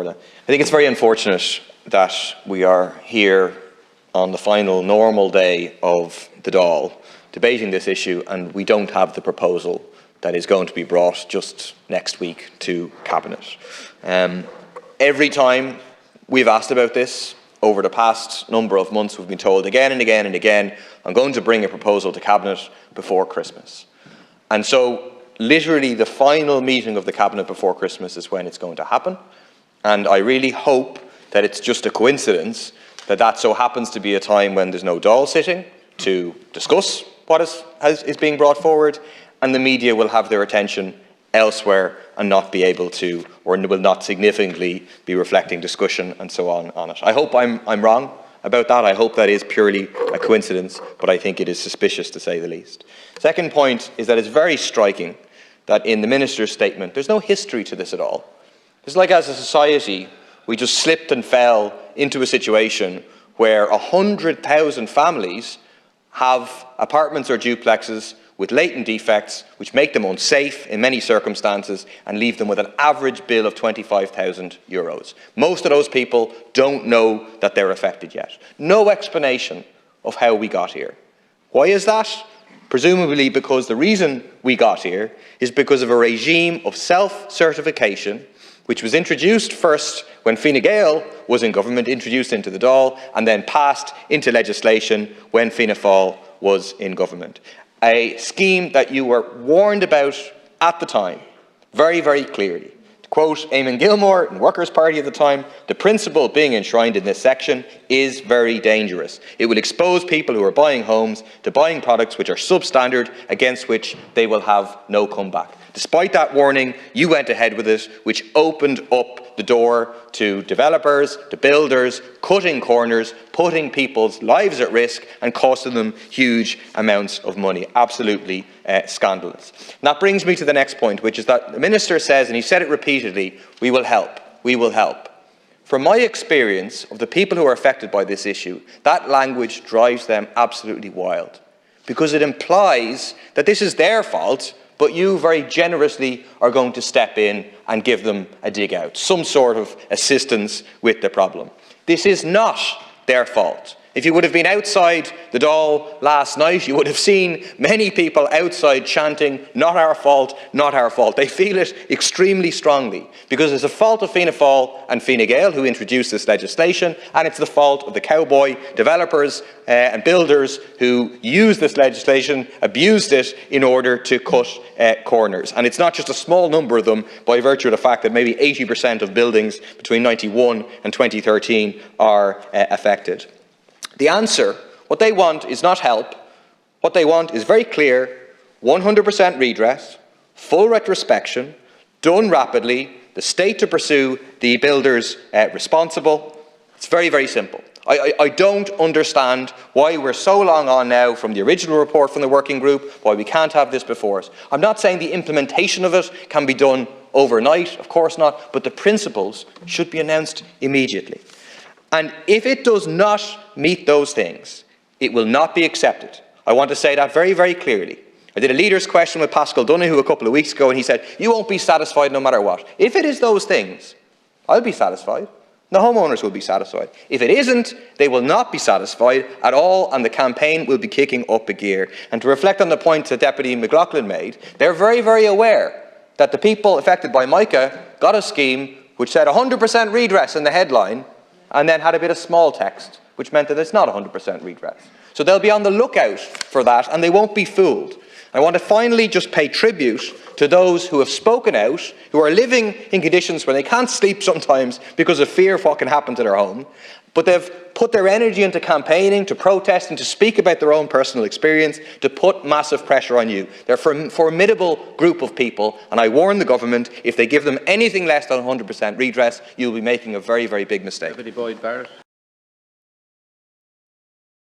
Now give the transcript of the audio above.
Orla. I think it's very unfortunate that we are here on the final normal day of the Dáil debating this issue and we don't have the proposal that is going to be brought just next week to Cabinet. Every time we've asked about this over the past number of months, we've been told again and again and again, I'm going to bring a proposal to Cabinet before Christmas. And so literally the final meeting of the Cabinet before Christmas is when it's going to happen. And I really hope that it's just a coincidence that that so happens to be a time when there's no Dáil sitting to discuss what is being brought forward, and the media will have their attention elsewhere and not be able to, or will not significantly be reflecting discussion and so on it. I hope I'm wrong about that. I hope that is purely a coincidence, but I think it is suspicious to say the least. Second point is that it's very striking that in the Minister's statement, there's no history to this at all. It's like as a society, we just slipped and fell into a situation where 100,000 families have apartments or duplexes with latent defects which make them unsafe in many circumstances and leave them with an average bill of €25,000. Most of those people don't know that they're affected yet. No explanation of how we got here. Why is that? Presumably because the reason we got here is because of a regime of self-certification which was introduced first when Fine Gael was in government, introduced into the Dáil, and then passed into legislation when Fianna Fáil was in government. A scheme that you were warned about at the time, very, very clearly. To quote Eamon Gilmore in Workers' Party at the time, the principle being enshrined in this section is very dangerous. It will expose people who are buying homes to buying products which are substandard, against which they will have no comeback. Despite that warning, you went ahead with it, which opened up the door to developers, to builders, cutting corners, putting people's lives at risk and costing them huge amounts of money. Absolutely scandalous. And that brings me to the next point, which is that the Minister says, and he said it repeatedly, we will help, we will help. From my experience of the people who are affected by this issue, that language drives them absolutely wild, because it implies that this is their fault, but you very generously are going to step in and give them a dig out, some sort of assistance with the problem. This is not their fault. If you would have been outside the Dáil last night, you would have seen many people outside chanting, not our fault, not our fault. They feel it extremely strongly because it's the fault of Fianna Fáil and Fine Gael who introduced this legislation, and it's the fault of the cowboy developers and builders who used this legislation, abused it in order to cut corners. And it's not just a small number of them by virtue of the fact that maybe 80% of buildings between 1991 and 2013 are affected. The answer, what they want is not help. What they want is very clear, 100% redress, full retrospection, done rapidly, the state to pursue the builders responsible. It's very, very simple. I don't understand why we're so long on now from the original report from the working group, why we can't have this before us. I'm not saying the implementation of it can be done overnight, of course not, but the principles should be announced immediately. And if it does not meet those things, it will not be accepted. I want to say that very, very clearly. I did a leader's question with Pascal Donoghue a couple of weeks ago, and he said, you won't be satisfied no matter what. If it is those things, I'll be satisfied. The homeowners will be satisfied. If it isn't, they will not be satisfied at all, and the campaign will be kicking up a gear. And to reflect on the point that Deputy McLaughlin made, they're very, very aware that the people affected by Micah got a scheme which said 100% redress in the headline, and then had a bit of small text, which meant that it's not 100% redress. So they'll be on the lookout for that, and they won't be fooled. I want to finally just pay tribute to those who have spoken out, who are living in conditions where they can't sleep sometimes because of fear of what can happen to their home, but they've put their energy into campaigning, to protest and to speak about their own personal experience, to put massive pressure on you. They're a formidable group of people, and I warn the government, if they give them anything less than 100% redress, you'll be making a very, very big mistake.